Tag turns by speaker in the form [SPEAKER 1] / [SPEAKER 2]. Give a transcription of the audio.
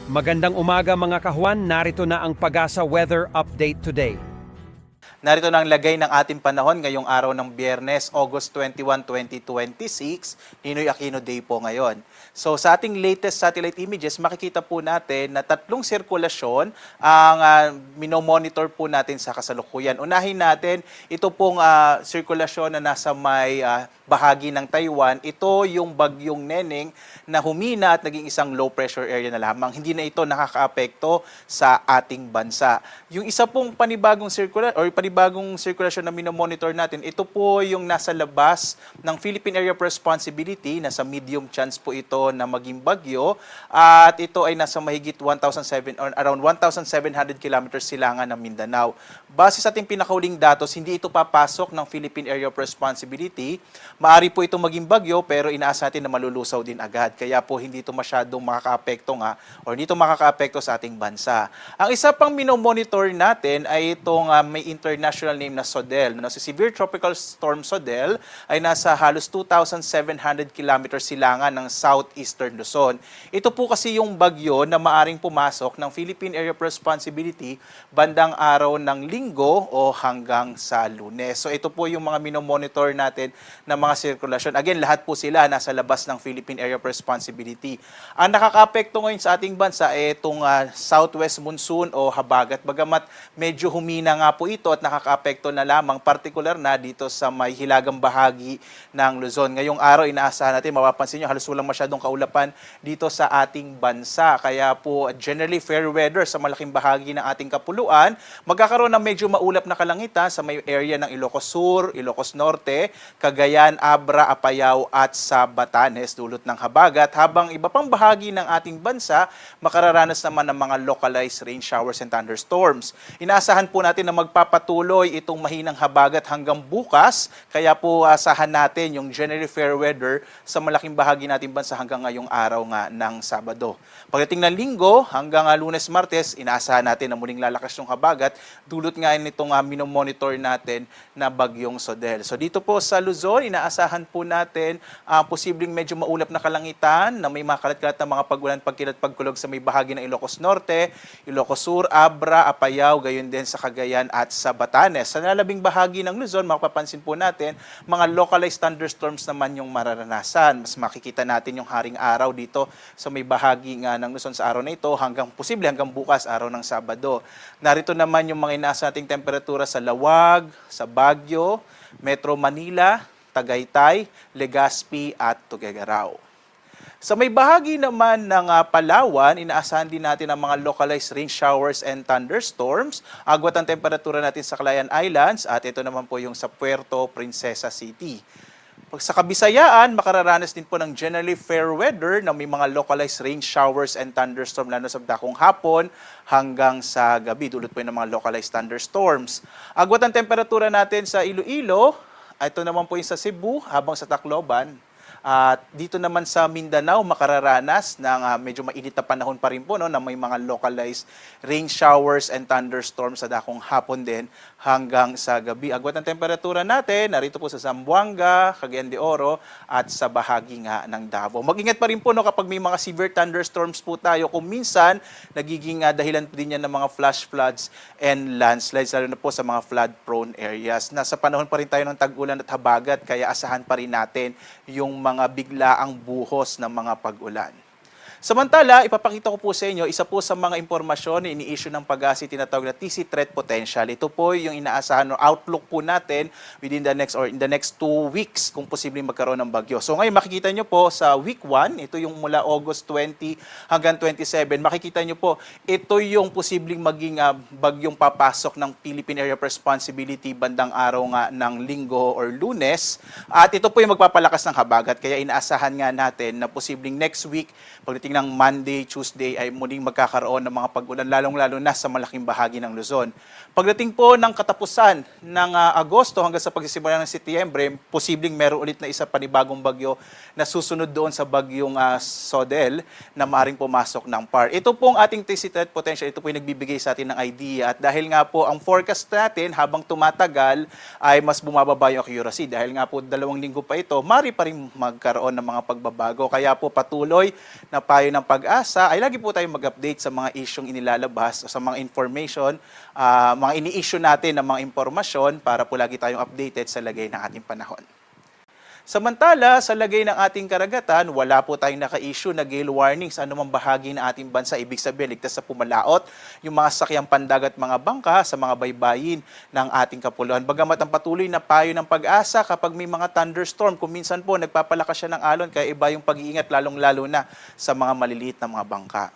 [SPEAKER 1] Magandang umaga mga kahuan, narito na ang Pag-asa Weather Update today.
[SPEAKER 2] Narito na ang lagay ng ating panahon ngayong araw ng Biyernes, August 21, 2026. Ninoy Aquino Day po ngayon. So sa ating latest satellite images, makikita po natin na tatlong sirkulasyon ang minomonitor po natin sa kasalukuyan. Unahin natin, ito pong sirkulasyon na nasa may bahagi ng Taiwan. Ito yung bagyong Neneng na humina at naging isang low pressure area na lamang. Hindi na ito nakakaapekto sa ating bansa. Yung isa pong panibagong sirkulasyon na minomonitor natin, ito po yung nasa labas ng Philippine Area of Responsibility, nasa medium chance po ito na maging bagyo, at ito ay nasa mahigit around 1,700 kilometers silangan ng Mindanao. Base sa ating pinakauling datos, hindi ito papasok ng Philippine Area of Responsibility. Maari po ito maging bagyo pero inaasa natin na malulusaw din agad. Kaya po hindi ito masyadong makakaapekto hindi ito makakaapekto sa ating bansa. Ang isa pang minomonitor natin ay itong may international name na SODEL. Si Severe Tropical Storm SODEL ay nasa halos 2,700 kilometers silangan ng southeastern Luzon. Ito po kasi yung bagyo na maaring pumasok ng Philippine Area of Responsibility bandang araw ng Linggo o hanggang sa Lunes. So ito po yung mga minomonitor natin na mga sirkulasyon. Again, lahat po sila nasa labas ng Philippine Area of Responsibility. Ang nakakaapekto ngayon sa ating bansa ay itong southwest monsoon o habagat. Bagamat medyo humina nga po ito at nakakaapekto na lamang, particular na dito sa may hilagang bahagi ng Luzon. Ngayong araw, inaasahan natin, mapapansin nyo, halos walang masyadong kaulapan dito sa ating bansa. Kaya po, generally fair weather sa malaking bahagi ng ating kapuluan. Magkakaroon ng medyo maulap na kalangitan sa may area ng Ilocos Sur, Ilocos Norte, Cagayan, Abra, Apayao at sa Batanes, dulot ng habagat, habang iba pang bahagi ng ating bansa makararanas naman ng mga localized rain showers and thunderstorms. Inaasahan po natin na magpapatuloy itong mahinang habagat hanggang bukas, kaya po asahan natin yung generally fair weather sa malaking bahagi nating bansa hanggang ngayong araw nga ng Sabado. Pagdating ng Linggo hanggang Lunes, Martes, inaasahan natin na muling lalakas yung habagat, dulot nga nitong minomonitor natin na bagyong SODEL. So dito po sa Luzon, inaasahan po natin posibleng medyo maulap na kalangitan na may mga kalat-kalat na mga pagulan, pagkilat, pagkulog sa may bahagi ng Ilocos Norte, Ilocos Sur, Abra, Apayao, gayon din sa Cagayan at sa Batanes. Sa nalabing bahagi ng Luzon, makapapansin po natin, mga localized thunderstorms naman yung mararanasan. Mas makikita natin yung haring araw dito sa may bahagi nga ng Luzon sa araw na ito hanggang bukas, araw ng Sabado. Narito naman yung mga inaasahan nating temperatura sa Lawag, sa Baguio, Metro Manila, Tagaytay, Legazpi at Tuguegarao. Sa may bahagi naman ng Palawan, inaasahan din natin ang mga localized rain showers and thunderstorms. Agwat ang temperatura natin sa Calayan Islands at ito naman po yung sa Puerto Princesa City. Sa Kabisayaan, makararanas din po ng generally fair weather na may mga localized rain showers and thunderstorms lalo sa dakong hapon hanggang sa gabi. Dulot po yun ng mga localized thunderstorms. Agwat ang temperatura natin sa Iloilo, ito naman po yung sa Cebu habang sa Tacloban. At dito naman sa Mindanao, makararanas ng medyo mainit na panahon pa rin po na may mga localized rain showers and thunderstorms sa dakong hapon din hanggang sa gabi. Agwat ang temperatura natin, narito po sa Zamboanga, Cagayan de Oro at sa bahagi nga ng Davao. Mag-ingat pa rin po kapag may mga severe thunderstorms po tayo. Kung minsan, nagiging dahilan din yan ng mga flash floods and landslides, lalo na po sa mga flood-prone areas. Nasa panahon pa rin tayo ng tag-ulan at habagat, kaya asahan pa rin natin yung mga biglaang buhos ng mga pag-ulan. Samantala, ipapakita ko po sa inyo, isa po sa mga impormasyon na ini-issue ng Pag-asa tinatawag na TC Threat Potential. Ito po yung inaasahan o outlook po natin within the next 2 weeks kung posibleng magkaroon ng bagyo. So ngayon makikita nyo po sa week 1, ito yung mula August 20 hanggang 27, makikita nyo po, ito yung posibleng maging bagyong papasok ng Philippine Area of Responsibility bandang araw nga ng Linggo or Lunes. At ito po yung magpapalakas ng habagat, kaya inaasahan nga natin na posibleng next week, pagdating ng Monday, Tuesday ay muling magkakaroon ng mga pag-ulan, lalong-lalo na sa malaking bahagi ng Luzon. Pagdating po ng katapusan ng Agosto hanggang sa pagsisimula ng Setyembre, posibleng meron ulit na isa panibagong bagyo na susunod doon sa bagyong SODEL na maaaring pumasok ng PAR. Ito pong ating TC Threat Potential, ito po yung nagbibigay sa atin ng idea. At dahil nga po ang forecast natin habang tumatagal ay mas bumababa yung accuracy. Dahil nga po 2 linggo pa ito, maaari pa rin magkaroon ng mga pagbabago. Kaya po patuloy na payo ng pag-asa ay lagi po tayong mag-update sa mga isyong inilalabas, sa mga information, mga ini-issue natin ng mga impormasyon para po lagi tayong updated sa lagay ng ating panahon. Samantala, sa lagay ng ating karagatan, wala po tayong naka-issue na gale warning sa anumang bahagi ng ating bansa. Ibig sabihin, ligtas sa pumalaot yung mga sasakyang pandagat mga bangka sa mga baybayin ng ating kapuluan. Bagamat ang patuloy na payo ng pag-asa kapag may mga thunderstorm, kung minsan po nagpapalakas siya ng alon, kaya iba yung pag-iingat lalong-lalo na sa mga maliliit na mga bangka.